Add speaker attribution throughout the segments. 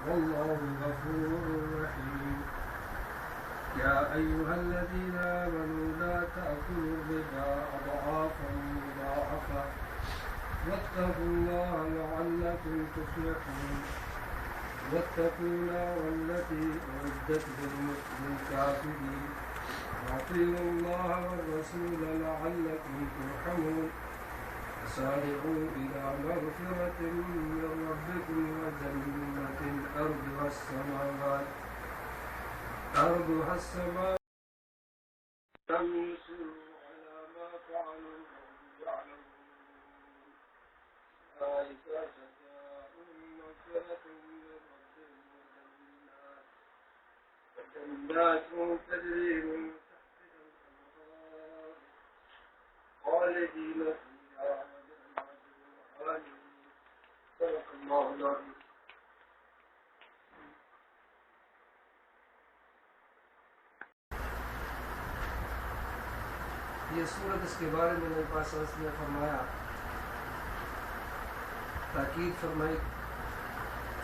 Speaker 1: والله غفور رحيم. يا أيها الذين آمنوا لا تأكلوا الربا أضعافا مضاعفة واتقوا الله لعلكم تفلحون. واتقوا نارا التي أعدت للكافرين وأطيعوا الله والرسول لعلكم ترحمون. سارعوا إلى مغفرة من ربكم وجنة أرضها السماوات لم يصروا على ما فعلوا وهم يعلمون. أولئك جزاؤهم مغفرة من ربهم وجنات تجري من تحتها الأنهار خالدين فيها ونعم أجر العاملين. صدق الله العظيم. یہ سورت اس کے بارے میں نبی پاک صلی اللہ علیہ وسلم نے فرمایا، تاکید فرمائی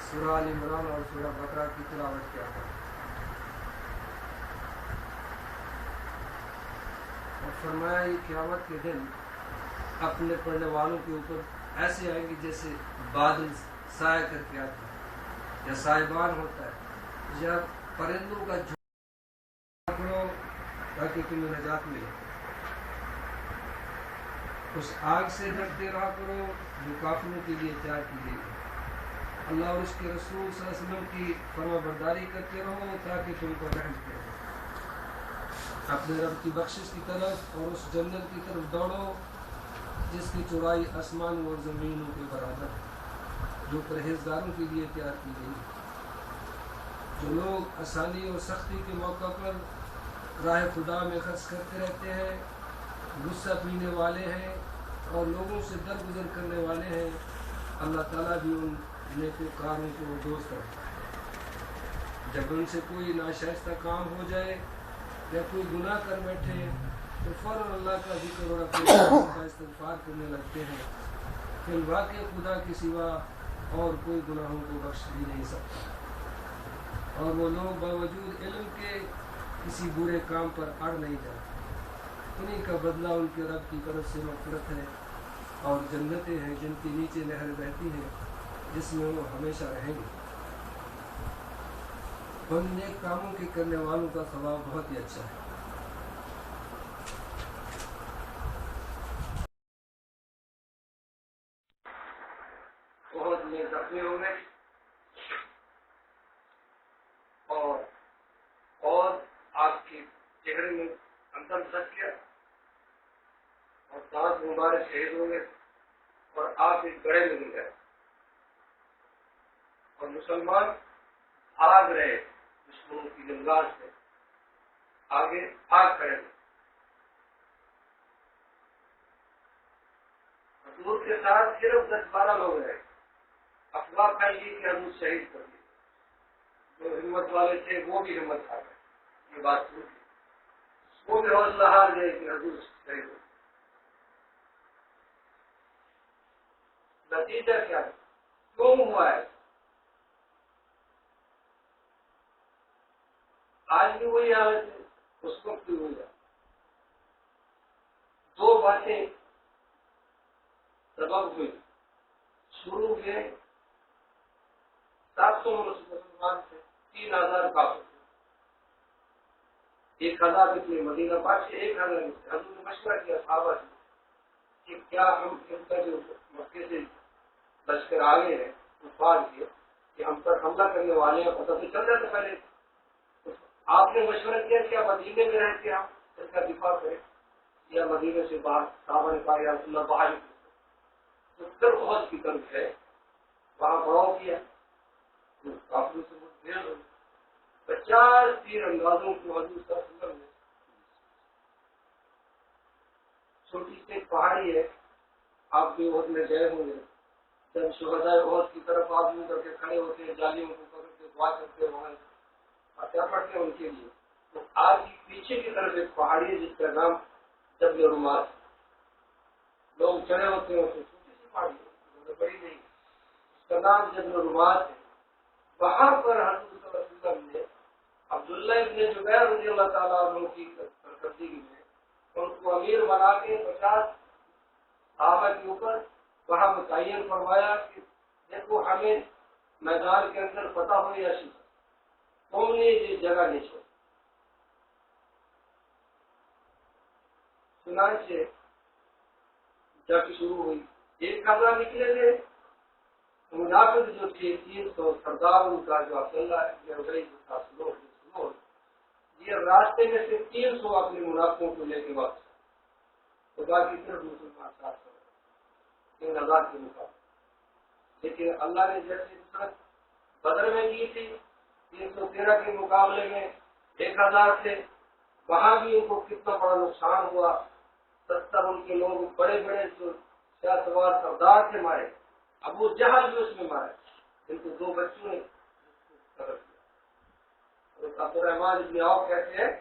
Speaker 1: سورہ آل عمران اور سورہ بقرہ کی تلاوت کیا ہے، اور فرمایا یہ قیامت کے دن اپنے پڑھنے والوں کے اوپر ایسے آئیں گے جیسے بادل سایہ کر کے آتا ہے یا سائبان ہوتا ہے، یا پرندوں کا جھنڈ پکڑو تاکہ تمہیں نجات ملے. اس آگ سے ڈرتے رہا کرو جو کافروں کے لیے تیار کی گئی ہے. اللہ اور اس کے رسول صلی اللہ علیہ وسلم کی فرما برداری کرتے رہو تاکہ تم کو رحم کرے. اپنے رب کی بخشش کی طرف اور اس جنت کی طرف دوڑو جس کی چوڑائی آسمان اور زمینوں کے برابر ہے، جو پرہیزگاروں کے لیے تیار کی گئی ہے. جو لوگ آسانی اور سختی کے موقع پر راہ خدا میں خرچ کرتے رہتے ہیں، غصہ پینے والے ہیں اور لوگوں سے درگزر کرنے والے ہیں، اللہ تعالیٰ بھی ان نیکوکاروں کو دوست رکھتا ہے. جب ان سے کوئی ناشائستہ کام ہو جائے یا کوئی گناہ کر بیٹھے تو فوراً اللہ کا ذکر اور اپنے کا استغفار کرنے لگتے ہیں. پھر واقع خدا کے سوا اور کوئی گناہوں کو بخش بھی نہیں سکتا، اور وہ لوگ باوجود علم کے کسی برے کام پر اڑ نہیں جاتے. انہیں کا بدلہ ان کے رب کی طرف سے مغفرت ہے اور جنتیں ہیں جن کے نیچے نہر بہتی ہیں جس میں وہ ہمیشہ رہیں گے. ان نیک کاموں کے کرنے والوں کا ثواب بہت ہی اچھا ہے. بہت نیک زخمی ہوں گے اور آپ کے چہرے میں اندر دھس گیا اور دانت مبارک شہید ہوں گے اور آپ ایک گڑھے میں گر گئے اور مسلمان آگ رہے دشمنوں کی لنگار سے آگے آگ کھڑے. حضور کے ساتھ صرف 10-12 لوگ رہے. افواہ پھیلی کہ حضور شہید کر دیے. جو ہمت والے تھے وہ بھی ہمت ہار گئے. یہ بات سن وہ بھی حوصلہ ہار گئے کہ حضور شہید ہو. نتیجہ کیا ہے؟ کیوں ہوا ہے؟ آج بھی وہی حالت ہے، اس وقت بھی وہی حالت. 2 باتیں سبب ہوئی. شروع میں 700 مسلمان تھے، 3000 کافر تھے. 1000 اتنے مدینہ پاک سے 1000 تھے. حضور نے مشورہ کیا صحابہ سے کہ کیا ہم ان کا جو مکے سے لشکر آگے ہے کفار کے کہ ہم پر حملہ کرنے والے ہیں، پتہ تو چل جاتا پہلے. آپ نے مشورہ کیا کیا مدینے میں رہ کے ہم ان کا دفاع کریں یا مدینے سے باہر؟ صحابہ نے کہا یا رسول اللہ باہر تو پھر بہت کی طرف ہے وہاں بڑاؤ کیا. کافروں سے مٹھبھیڑ ہوئی. 50 تیر اندازوں کو حضور صلی اللہ علیہ وسلم نے. چھوٹی سی پہاڑی ہے، آپ بھی عہد میں گئے ہوں گے. جب شہدائے عہد کی طرف آپ یوں کر کے کھڑے ہوتے ہیں، جالیوں کو پکڑ کے دعا کرتے وہاں کیا پڑھتے ہیں ان کے لیے، تو آپ کی پیچھے کی طرف ایک پہاڑی ہے جس کا نام جبل رمات. لوگ چڑھے ہوتے ہیں، چھوٹی سی پہاڑی ہے، بڑی نہیں. اس کا نام جبل رمات ہے. وہاں پر حضرت صلی اللہ علیہ وسلم نے عبداللہ ابن زبیر رضی اللہ تعالیٰ عنہ کی سرکردگی میں ان کو امیر بنا کے 50 صحابہ کے اوپر وہاں متعین فرمایا کہ دیکھو ہمیں میدان کے اندر پتہ ہو یا شکست تم نے یہ جگہ نہیں چھوڑی. چنانچہ جنگ شروع ہوئی. 1000 نکلے تھے. منافق جو تھے 300 سردار ان کا جو عبداللہ ابن ابی جو تھا سلول یہ راستے میں سے 300 اپنے منافقوں کو لے کے واپس تو باقی صرف مسلمان ساتھ ہو 3000 کے مقابلے. لیکن اللہ نے جیسے نصرت بدر میں کی تھی 313 کے مقابلے میں 1000 سے وہاں بھی ان کو کتنا بڑا نقصان ہوا. 70 ان کے لوگ بڑے بڑے جو سیاہ سوار سردار تھے مارے. ابو جہل بھی اس میں مارے. ان کو 2 بچوں نے قتل کیا. عبد الرحمن ابن عوف کہتے ہیں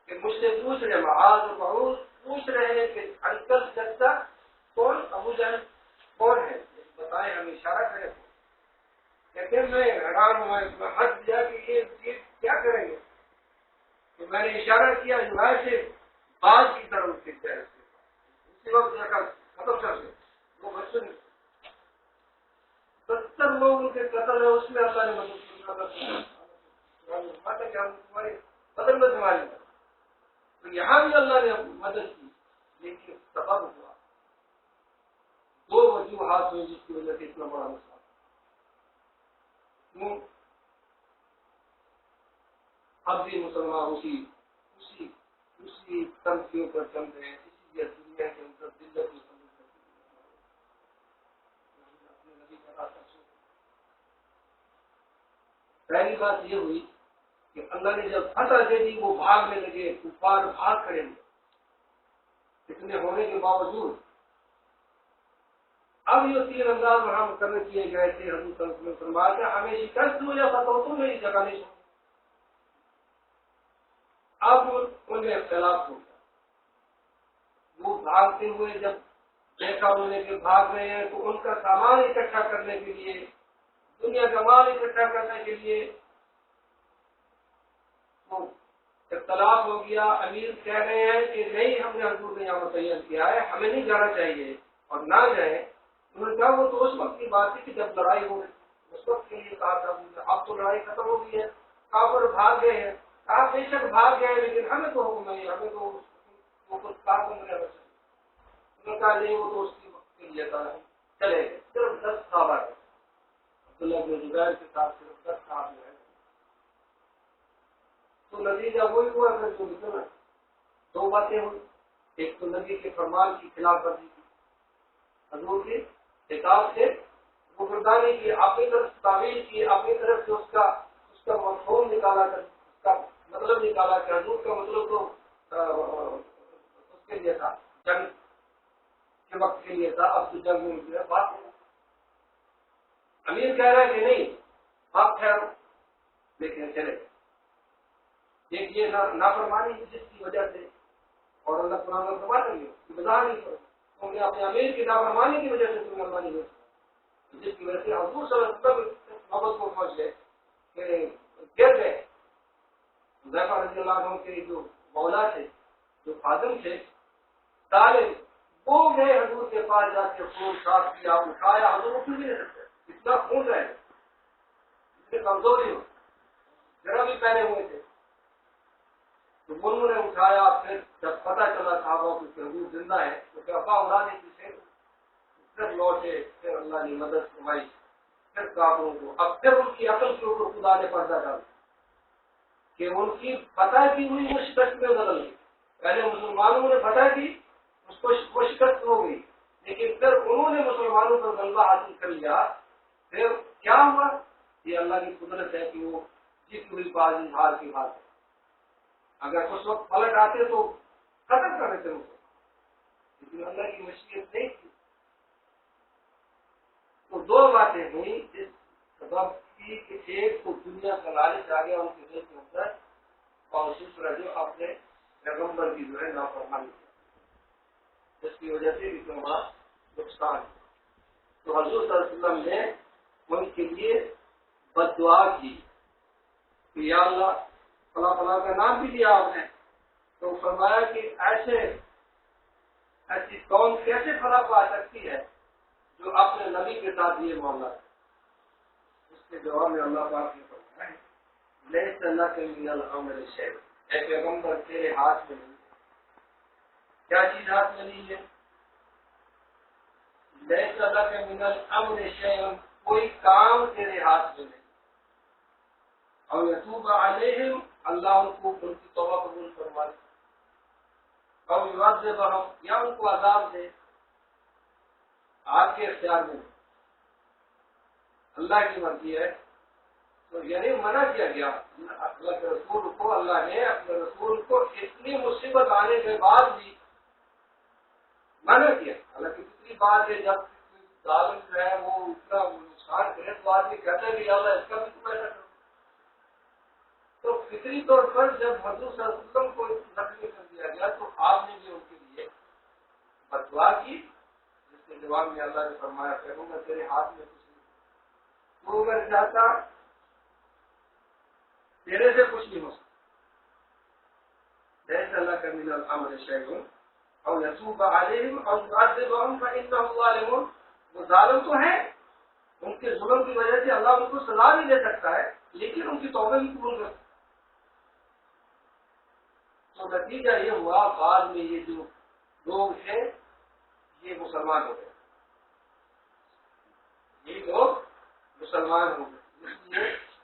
Speaker 1: کہ مجھ سے پوچھ رہے معاذ اور معوذ پوچھ رہے ہیں کہ انکل چچا کون ابو جہل کون ہے بتائیں ہمیں اشارہ کریں. کہتے ہیں میں حیران ہوا میں حد دیا کہ یہ چیز کیا کریں گے. تو میں نے اشارہ کیا یونائٹ سے باز کی طرف سے اسی وقت دیکھا ختم کر دیں. وہ بچوں نے 70 لوگ ان کے قتل ہے. اس میں اللہ نے مدد تمہاری بدل میں تمہاری تو یہاں بھی اللہ نے مدد کی لیکن سبب ہوا 2 وجوہات ہوئی جس کی وجہ سے اتنا بڑا نقصان. اب بھی مسلمان اسی تنقیوں پر چل رہے ہیں. اسی دنیا کے اندر دلت پہلی بات یہ ہوئی کہ اللہ نے جب فتح دے دی وہ بھاگنے لگے. کفار بھاگ کھڑے لگے. اتنے ہونے کے باوجود اب یہ 3 انداز وہاں مقرر کیے گئے تھے. حضور صلی اللہ علیہ وسلم فرمایا کہ ہمیں شکست ہو یا فتح تو میری جگہ نہیں چھوڑ. اب ان میں اختلاف ہو گیا. وہ بھاگتے ہوئے جب دیکھا انہوں نے کہ بھاگ رہے ہیں تو ان کا سامان اکٹھا کرنے کے لیے دنیا کا مال اکٹھا کرنے کے لیے تو اختلاف ہو گیا. امیر کہہ رہے ہیں کہ نہیں ہم نے حضور نے یہاں متعین کیا ہے ہمیں نہیں جانا چاہیے اور نہ جائیں. انہوں نے کہا وہ تو اس وقت کی بات تھی کہ جب لڑائی ہو گئی اس وقت کے لیے کہا تھا. اب تو لڑائی ختم ہو گئی ہے. کافر بھاگ گئے ہیں. آپ بے شک بھاگ گئے لیکن ہمیں تو حکم نہیں ہمیں تو وہ کچھ کام میں رہنا چاہیے. انہوں نے کہا نہیں وہ تو اس کی وقت کے لیے تھا چلے گئے. صرف 10 صحابہ ہے. عبداللہ بن زبیر کے ساتھ صرف 10 صحابہ ہیں. تو نتیجہ وہی ہوا پھر جو نکلا 2 باتیں ہوئی. ایک تو نبی کے فرمان کی خلاف ورزی کی حضور کی کتاب سے گردانی کی اپنی طرف تعویل کی اپنی طرف سے اس کا مفہوم نکالا کر اس کا مطلب نکالا کہ حضور کا مطلب تو اس کے لیے تھا جنگ کے وقت کے لیے تھا. اب تو جنگ میں بات ہے. امیر کہہ رہا ہے کہ نہیں آپ ٹھہرو لیکن چلے. ایک یہ نافرمانی جس کی وجہ سے اور اللہ تعالیٰ نے فرما دیں گے بظاہر نہیں کرو کیونکہ اپنے امیر کی نافرمانی کی وجہ سے تمہیں اللہ نہیں ہوتی جس کی وجہ سے حضور صلی اللہ علیہ وسلم محبت کو پہنچ گئے کہ گر گئے. حذیفہ رضی اللہ عنہ کے جو مولا تھے جو خادم تھے طالب وہ گئے حضور کے پاس جا کے خون صاف کیا اٹھایا. حضور اٹھ نہیں سکتے اتنا خون رہے اتنی کمزوری ہو ذرا بھی پہنے ہوئے تھے. تو انہوں نے اٹھایا. پھر جب پتہ چلا صحابہ کو کہ حضور زندہ ہے تو پھر ابا اولاد سے پھر لوٹے. پھر اللہ نے مدد فرمائی. پھر کافروں کو اب پھر ان کی عقل کے اوپر خدا نے پردہ ڈالا کہ ان کی فتح کی ہوئی وہ شکست میں بدل گئی. پہلے مسلمانوں نے فتح کی اس کو وہ شکست ہو گئی لیکن پھر انہوں نے مسلمانوں پر غلبہ حاصل کر لیا. پھر کیا ہوا یہ اللہ کی قدرت ہے کہ وہ جیت ہوئی بازی ہار کی بات ہے. اگر اس وقت پلٹ آتے تو ختم کر دیتے ان کو لیکن اللہ کی مشیت نہیں تھی. تو 2 باتیں ہوئی جس سبب کی کہ ایک تو دنیا کا لالچ آ گیا ان کے دل کے اندر اور دوسرا جو اپنے پیغمبر کی جو ہے نافرمانی جس کی وجہ سے بھی تمہارا نقصان. تو حضور صلی اللہ علیہ وسلم نے ان کے لیے بد دعا کی کہ یا اللہ فلاں فلاں کا نام بھی لیا آپ نے، تو فرمایا کہ ایسی قوم کیسے فلاں پا سکتی ہے جو اپنے نبی کے ساتھ یہ معاملہ ہے؟ اس کے جواب میں اللہ پاک نے فرمایا لیس لک من الامر شیء، اے پیغمبر تیرے ہاتھ میں نہیں ہے۔ کیا چیز ہاتھ میں نہیں ہے؟ لیس لک من الامر شیء، کوئی کام تیرے ہاتھ میں نہیں۔ اور یتوب علیہم، اللہ ان کو ان کی توبہ قبول فرما دے، اور یعذبہم، یا ان کو عذاب دے، آپ کے اختیار میں اللہ کی مرضی ہے۔ تو یعنی منع کیا گیا اللہ کے رسول کو، اللہ نے اپنے رسول کو اتنی مصیبت آنے کے بعد بھی منع کیا۔ حالانکہ کتنی بات ہے جب ظالم جو ہے وہ اتنا نقصان کرے تو آدمی کہتا ہے کہ اللہ اس کا بھی تم ایسا کرو۔ تو فطری طور پر جب حضور صلی اللہ علیہ وسلم کو زخمی کر دیا گیا تو آپ نے بھی ان کے لیے بد دعا کی، جس کے جواب میں اللہ نے فرمایا کہوں گا تیرے ہاتھ میں کچھ نہیں، تو اگر چاہتا تیرے سے کچھ نہیں ہو سکتا۔ لیس لک من الامر شیء او یتوب علیہم او یعذبہم فانہم ظالمون، وہ ظالم تو ہیں، ان کے ظلم کی وجہ سے اللہ ان کو سزا بھی دے سکتا ہے، لیکن ان کی توبہ بھی قبول کر سکتا ہے۔ تو نتیجہ یہ ہوا بعد میں یہ جو لوگ تھے یہ مسلمان ہو گئے، یہ لوگ مسلمان ہو گئے، اس لیے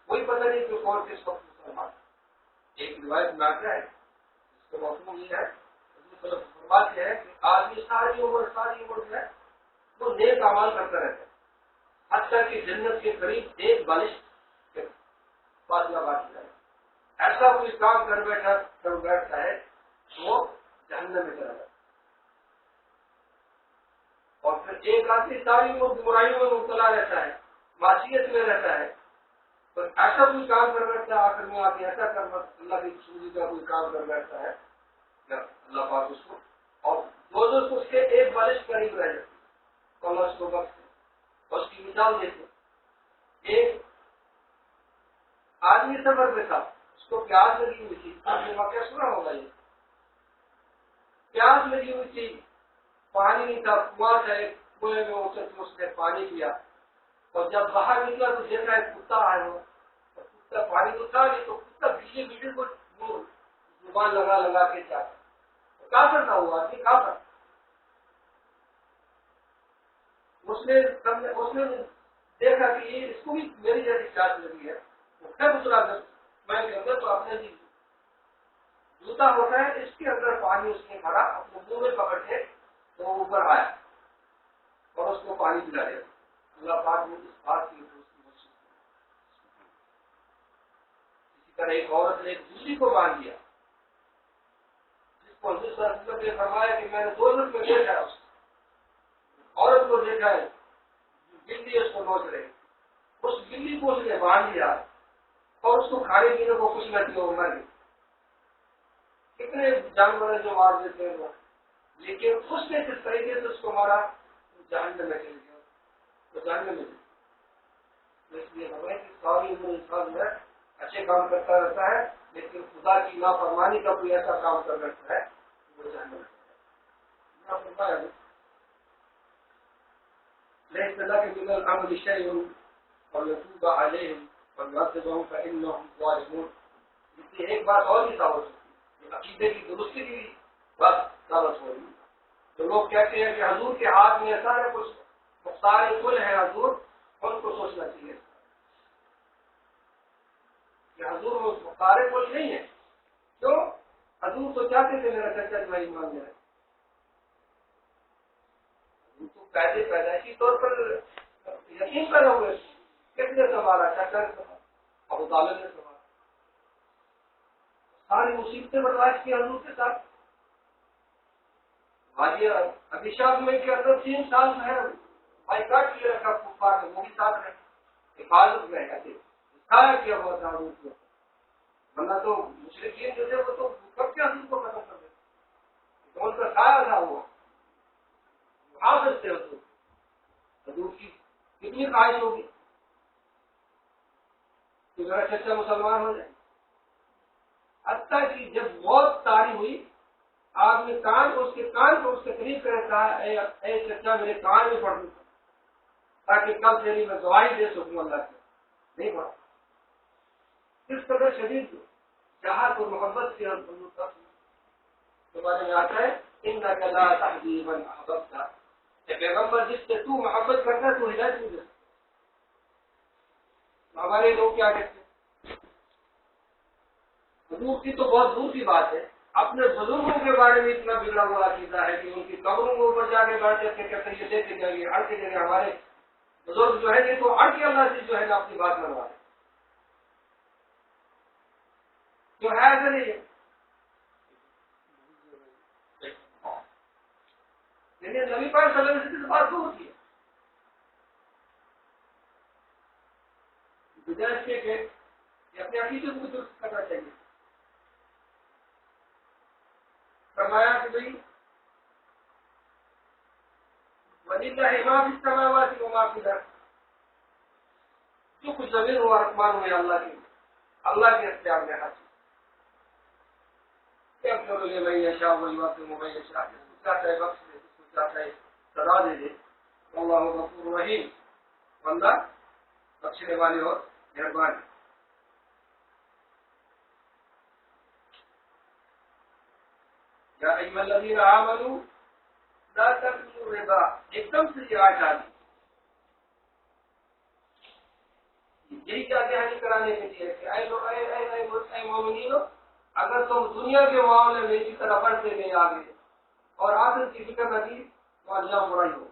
Speaker 1: کوئی پتہ نہیں کہ کون کس وقت مسلمان۔ ایک روایت میں آتا ہے اس کا مفہوم یہ ہے، بات یہ ہے کہ آدمی ساری عمر جو ہے وہ نیک اعمال کرتا رہتا ہے، حتیٰ کہ جنت کے قریب ایک بالش فاصلہ باقی ہے، ایسا کوئی کام کر بیٹھتا ہے وہ جہنم میں چلا جاتا ہے۔ اور پھر ایک آدمی ساری عمر برائیوں میں مبتلا رہتا ہے، معصیت میں رہتا ہے، تو ایسا کوئی کام کر بیٹھتا ہے، آخر میں آ کے ایسا کر اللہ کی رسولی کا کوئی کام کر بیٹھتا ہے اللہ پاک اس کو، اور دو دوست اس کے ایک بالش قریب رہ جاتے تو اللہ اس کو بخش دے۔ اور اس کی مثال دیکھو، ایک آدمی سفر میں تھا، اس کو پیاس لگی ہوئی تھی، آپ نے واقعہ سنا ہوگا، یہ پیاس لگی ہوئی تھی، پانی نہیں تھا، کنواں تھا، ایک کنویں میں اتر کے اس نے پانی پیا، اور جب باہر نکلا تو دیکھا ایک کتا آیا ہوا، کتا پانی تو تھا نہیں، تو کتا بیچے کو زبان لگا کے جاتا، کافر تھا وہ آدمی، کافر۔ اس نے دیکھا کہ یہ اس کو بھی میری جیسی پیاس لگی ہے، میں کے اندر تو اپنے جی جوتا ہوتا ہے، اس کے اندر پانی اس نے بھرا، اپنے منہ میں پکڑ کے تو اوپر آیا اور اس کو پانی پلا دیا۔ اللہ پاک نے اس بات کی اسی طرح ایک عورت نے ایک بلی کو باندھ دیا، جس کو حضور صلی اللہ علیہ وسلم نے فرمایا کہ میں نے دو دن میں دیکھا ہے، اس عورت کو دیکھا ہے بلی اس کو نوچ رہی، اس بلی کو اس نے باندھ دیا اور اس کو کھانے پینے کو کچھ نہ دیا، مر گئی۔ کتنے جانور جو مار دیتے ہیں وہ، لیکن اس نے جس طریقے سے اس کو مارا جہنم میں چل گیا، وہ جہنم میں چل گیا۔ اس لیے ہمیں کہ ساری عمر انسان جو ہے اچھے کام کرتا رہتا ہے، لیکن خدا کی نافرمانی کا کوئی ایسا کام کر رہتا ہے وہ جہنم میں۔ ليس لك من الأمر شيء اور يتوب عليهم ويعذبهم فإنهم ظالمون۔ اس لیے ایک بات اور بھی ثابت ہوتی ہے، عقیدے کی درستی کی بات ثابت ہو رہی ہے۔ تو لوگ کہتے ہیں کہ حضور کے ہاتھ میں ایسا ہے، کچھ مختار کل ہے حضور، ان کو سوچنا چاہیے کہ حضور وہ مختار کل نہیں ہے۔ کیوں؟ حضور تو چاہتے تھے میرا چچا جو ایمان میں ہے، تو پہلے پیدائشی طور پر یقین پیدا ہوئے، کس نے سنبھالا؟ چچا نے سنبھالا، ابو طالب نے سنبھالا، ساری مصیبتیں برداشت کی حضور کے ساتھ۔ ابھیشاپ میں کے اندر 3 سال جو ہے بائیکاٹ کیے رکھا کفار نے، وہ بھی ساتھ رہے، حفاظت میں ایسے کھایا کیا ہوا تھا حضور کو، ورنہ تو مشرکین جو تھے وہ تو کب کے حضور کو ختم کر دیتے، ان کا کھایا تھا وہ حافظ تھے حضور کی کتنی خواہش ہوگی۔ کہ میرا چچا مسلمان ہو جائے. حتیٰ کہ جب موت طاری ہوئی آپ نے اس کے کان کو اس کے قریب کرے کہا اے چچا میرے کان میں پڑھ دوں تاکہ کل تیری میں گواہی دے سکوں اللہ سے. نہیں پڑھا. کس قدر شدید چاہت اور محبت سے تمہارے میں آتا ہے انک لا تہدی من احببت. پیغمبر جس سے تو محبت کرتا ہے تو ہدایت نہیں دیتا. ہمارے لوگ کیا کہتے ہیں حضور کی تو بہت دور کی بات ہے. اپنے بزرگوں کے بارے میں اتنا بگڑا ہوا عقیدہ ہے کہ ان کی قبروں کے اوپر جا کے بیٹھ کے کہتے ہیں یہ دیکھتے جائیے اڑ کے جگہ ہمارے بزرگ جو ہے یہ تو اڑ کے اللہ سے جو ہے نا اپنی بات منوا رہے جو ہے ایسا نہیں ہے. لیکن نبی پاک صلی اللہ علیہ وسلم سے بات تو ہوتی ہے بجائے کہ اپنے عقیدے کو درست کرنا چاہیے. فرمایا کہ بھائی وَلِلَّهِ مَا فِي السَّمَاوَاتِ وَمَا فِي الْأَرْضِ. جو کچھ زمین ہوا آسمان ہوئے اللہ کے اختیار میں ہے. يغفر لمن يشاء ويعذب من يشاء. چاہتا ہے بخش دے جس کو چاہتا ہے سزا دے دے. اللہ غفور رحیم. اللہ بخشنے والے اور مہربان. یا ایھا الذین آمنوا لا تأکلوا الربا. ایک دم سے یہ آیت آ گئی یہی چاہتے ہیں کرانے کے لیے کہ اے مومنینو اگر تم دنیا کے معاملے میں اسی طرح بڑھتے گئے آگے اور آخرت کی فکر نہ کی تو انجام برائی ہو.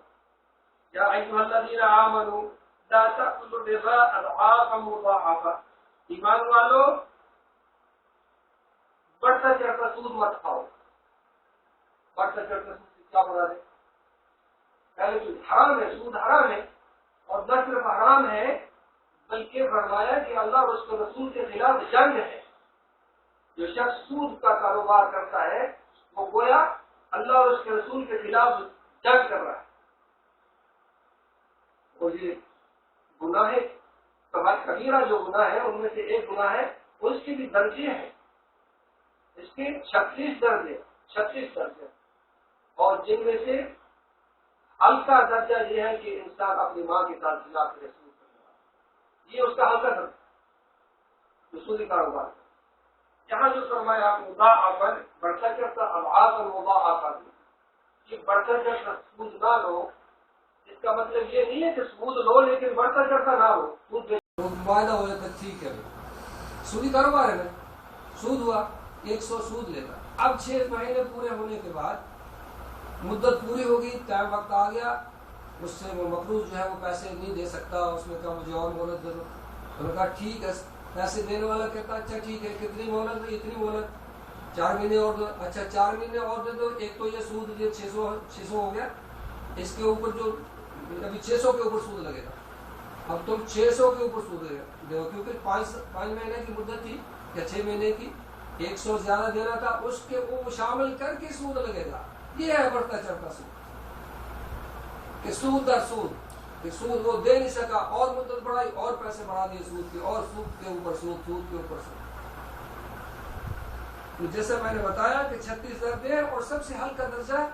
Speaker 1: یا ایھا الذین آمنوا لا تأکلوا الربا اضعافا مضاعفا. ایمان والو بڑھتا چڑھتا سود مت کھاؤ. بڑھتا چڑھتا سود سے کیا مراد ہے؟ پہلے تو حرام ہے, سود حرام ہے اور نہ صرف حرام ہے بلکہ فرمایا کہ اللہ اور اس کے رسول کے خلاف جنگ ہے. جو شخص سود کا کاروبار کرتا ہے وہ گویا اللہ اور اس کے رسول کے خلاف جنگ کر رہا ہے. اور یہ گناہ کبیرہ جو گناہ ہے ان میں سے ایک گناہ ہے اس کی بھی درجے ہیں. اس کے 36 درجے اور جن میں سے ہلکا درجہ یہ ہے کہ انسان اپنی ماں کے ساتھ زنا کرے. یہ اس کا ہلکا درجہ رسولی کاروبار. یہاں جو فرمایا آپ مضاعفا بڑھتا چڑھتا اضعافا مضاعفا کہ بڑھتا چڑھتا سود نہ لو. اس کا مطلب یہ نہیں ہے کہ سود لو لیکن بڑھتا چڑھتا نہ ہو. سود معاہدہ ہو جاتا ٹھیک ہے سودی کاروبار ہے نا. سود ہوا 100 سود لیتا. اب 6 مہینے پورے ہونے کے بعد مدت پوری ہوگی ٹائم وقت آ گیا اس سے وہ مقروض جو ہے وہ پیسے نہیں دے سکتا. اس نے کہا مجھے اور مہلت دے دو. انہوں نے کہا ٹھیک ہے. پیسے دینے والا کہتا اچھا ٹھیک ہے کتنی مہلت ہے؟ اتنی مہلت 4 مہینے اور دو. اچھا 4 مہینے اور دے دو. ایک تو یہ سود یہ 600 ہو گیا. اس کے اوپر جو ابھی 600 کے اوپر سود لگے گا. اب تم 600 کے اوپر سود دو کیونکہ 5 مہینے کی مدت تھی یا 6 مہینے کی 100 زیادہ دینا تھا اس کے وہ شامل کر کے سود لگے گا. یہ ہے بڑھتا چڑھتا سود کہ سود در سود کہ سود وہ دے نہیں سکا اور مدت بڑھائی اور پیسے بڑھا دیے سود کے اور سود کے اوپر سود کے اوپر سود. تو جیسے میں نے بتایا کہ 36 درجے اور سب سے ہلکا درجہ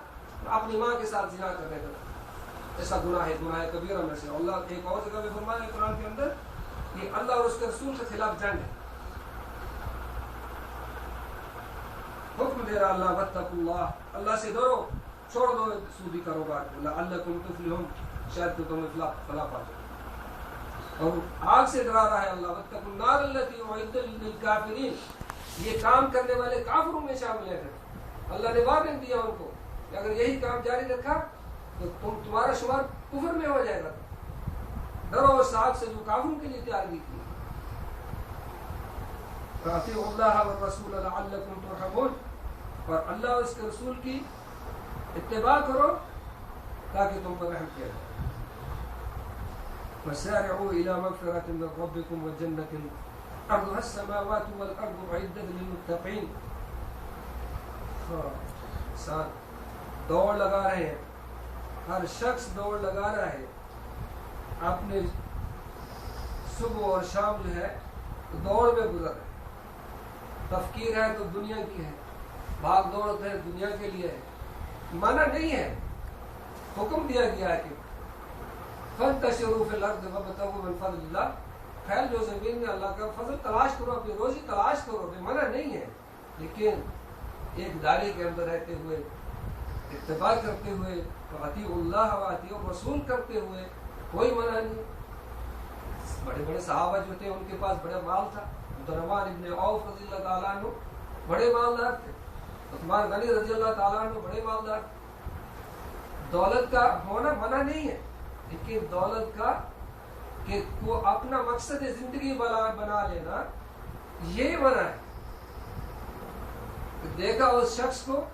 Speaker 1: اپنی ماں کے ساتھ زنا کرنے کا ایسا گناہ کبیرہ میں سے. اللہ ایک اور جگہ میں فرمایا ہے قرآن کے اندر کہ اللہ اور اس کے رسول کے خلاف جنگ ہے. حکم دے رہا اللہ واتقوا اللہ اللہ سے ڈرو چھوڑ دو سودی کاروبار کو لعلکم تفلحون شاید تو تمہیں فلاح پا جائے. اور آگ سے ڈرا رہا ہے اللہ واتقوا النار التي اعدت للكافرین. یہ کام کرنے والے کافروں میں شامل ہیں. اللہ نے وارننگ دیا ان کو کہ اگر یہی کام جاری رکھا تو تمہارا شمار کفر میں ہو جائے گا. ڈرو اس آگ سے جو کافروں کے لیے تیار کی تھی. فاطیعوا اللہ والرسول لعلکم ترحمون. اور اللہ اور اس کے رسول کی اتباع کرو تاکہ تم پر رحم کیا جائے. وسارعوا الى مغفرة من ربكم وجنة ارضها السماوات والارض اعدت للمتقين. انسان دوڑ لگا رہے ہیں. ہر شخص دوڑ لگا رہا ہے اپنے صبح اور شام جو ہے تو دوڑ میں گزر ہے، تفکیر ہے تو دنیا کی ہے، بھاگ دوڑ ہے دنیا کے لیے ہے، منع نہیں ہے، حکم دیا گیا ہے کہ فانتشروا فی الارض وابتغوا من فضل اللہ، پھیل جو زمین میں اللہ کا فضل تلاش کرو، اپنی روزی تلاش کرو، منع نہیں ہے، لیکن ایک دائرے کے اندر رہتے ہوئے، اتباع کرتے ہوئے، اطیعوا اللہ و اطیعوا الرسول کرتے ہوئے، کوئی منع نہیں۔ بڑے بڑے صحابہ جو تھے ان کے پاس بڑا مال تھا، عبدالرحمن ابن عوف رضی اللہ تعالیٰ عنہ بڑے مالدار تھے، عثمان غنی رضی اللہ تعالیٰ عنہ بڑے مالدار تھے۔ دولت کا ہونا منع نہیں ہے، لیکن دولت کا کہ وہ اپنا مقصد زندگی بنا لینا یہ منع ہے۔ دیکھا اس شخص کو،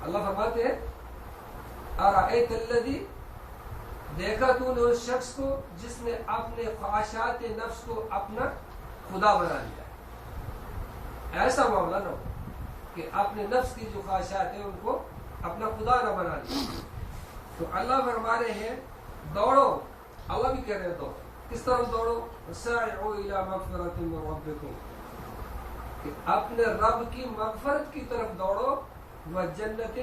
Speaker 1: اللہ فرماتے ہیں ارأیت الذی، دیکھا تو نے اس شخص کو جس نے اپنے خواہشات نفس کو اپنا خدا بنا لیا۔ ایسا معاملہ نہ ہو کہ اپنے نفس کی جو خواہشات ہیں ان کو اپنا خدا نہ بنا لیا۔ تو اللہ فرما رہے ہیں دوڑو، اللہ بھی کہہ رہے ہیں دوڑو، کس طرح دوڑو؟ سارعوا الی مغفرۃ من ربکم، کہ اپنے رب کی مغفرت کی طرف دوڑو، وجنت،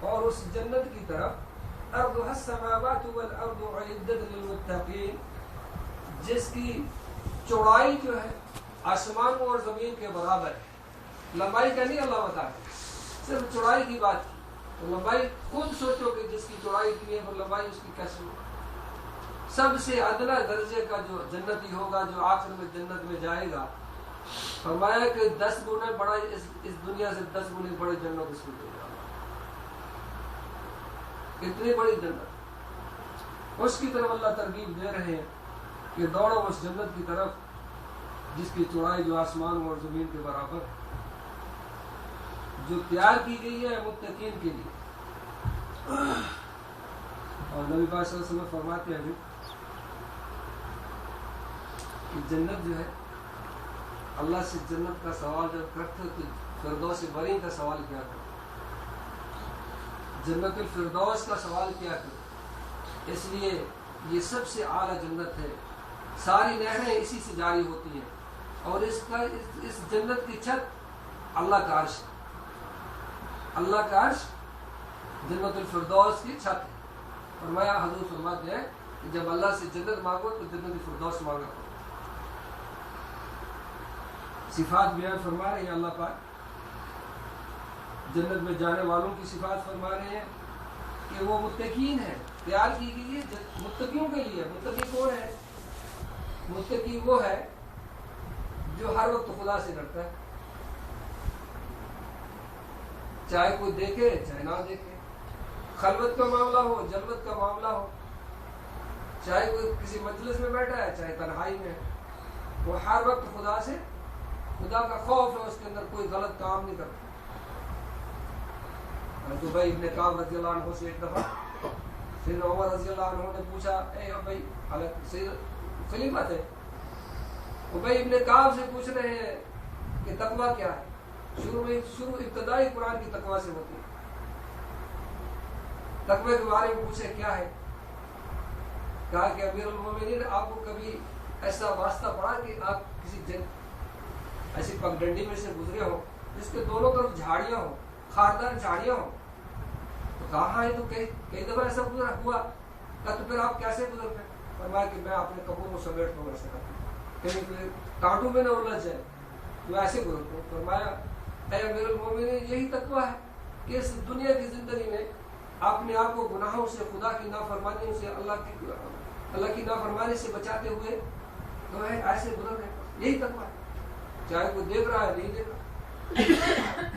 Speaker 1: اور اس جنت کی طرف، ارضها السماوات والارض اعدت للمتقین، جس کی چوڑائی جو ہے آسمان اور زمین کے برابر ہے۔ لمبائی کا نہیں اللہ بتا رہے، صرف چوڑائی کی بات کی، تو لمبائی خود سوچو کہ جس کی چوڑائی اتنی ہے اور لمبائی اس کی کیسے ہوگی۔ سب سے ادنا درجے کا جو جنتی ہوگا، جو آخر میں جنت میں جائے گا، فرمایا کہ 10 گنا بڑا، اس دنیا سے 10 گنے بڑے جنت اس کو دے گا۔ اتنی بڑی جنت، اس کی طرف اللہ ترغیب دے رہے ہیں کہ دوڑو اس جنت کی طرف جس کی چوڑائی جو آسمان اور زمین کے برابر ہے، جو تیار کی گئی ہے متقین کے لیے۔ اور نبی پاک صلی اللہ علیہ وسلم فرماتے ہیں کہ جنت جو ہے، اللہ سے جنت کا سوال جب کرتے تو فردوس برین کا سوال کیا کرو، جنت الفردوس کا سوال کیا کرو، اس لیے یہ سب سے اعلیٰ جنت ہے، ساری نہریں اسی سے جاری ہوتی ہیں، اور اس جنت کی چھت اللہ کا عرش ہے، اللہ کا عرش جنت الفردوس کی چھت ہے۔ فرمایا، حضور فرماتے ہیں کہ جب اللہ سے جنت مانگو تو جنت الفردوس مانگا کرو۔ صفات بیان فرما رہے ہیں اللہ پاک، جنت میں جانے والوں کی صفات فرما رہے ہیں کہ وہ متقین ہیں، تیار کی گئی ہے متقیوں کے لیے۔ متقی کون ہے؟ متقی وہ ہے جو ہر وقت خدا سے ڈرتا ہے، چاہے کوئی دیکھے چاہے نہ دیکھے، خلوت کا معاملہ ہو جلوت کا معاملہ ہو، چاہے کوئی کسی مجلس میں بیٹھا ہے چاہے تنہائی میں، وہ ہر وقت خدا سے، خدا کا خوف ہے، اس کے اندر کوئی غلط کام نہیں کرتا۔ تو بھائی ابن کعب رضی اللہ عنہ سے ایک دفعہ سیدنا عمر رضی اللہ عنہ نے پوچھا، اے بھائی خلیفہ تھے، وہ بھائی ابن کعب سے پوچھ رہے ہیں کہ تقویٰ کیا ہے؟ شروع ابتدائی قرآن کی تقویٰ سے ہوتی ہے، تقوی کے بارے میں پوچھے کیا ہے؟ کہا کہ امیر المومنین، آپ کو کبھی ایسا واسطہ پڑا کہ آپ کسی ایسی پگڈنڈی میں سے گزرے ہو جس کے دونوں طرف جھاڑیاں ہوں، خاردار جھاڑیاں ہوں؟ تو کہا ہے تو کئی دفعہ ایسا گزرا ہوا۔ کہا تو پھر آپ کیسے گزر گئے؟ فرمایا کہ میں اپنے کپڑوں کو سمیٹ کر ایسا کرتا ہوں، کہیں کانٹوں میں نہ الجھ جائے، تو ایسے گزرتا ہوں۔ فرمایا، اے امیر المومنین، یہی تقویٰ ہے کہ اس دنیا کی زندگی میں اپنے آپ کو گناہوں سے، خدا کی نافرمانیوں سے، اللہ کی نافرمانی سے بچاتے ہوئے تو ہے ایسے گزر رہے، یہی تقویٰ ہے، چاہے کوئی دیکھ رہا ہے نہیں دیکھ رہا۔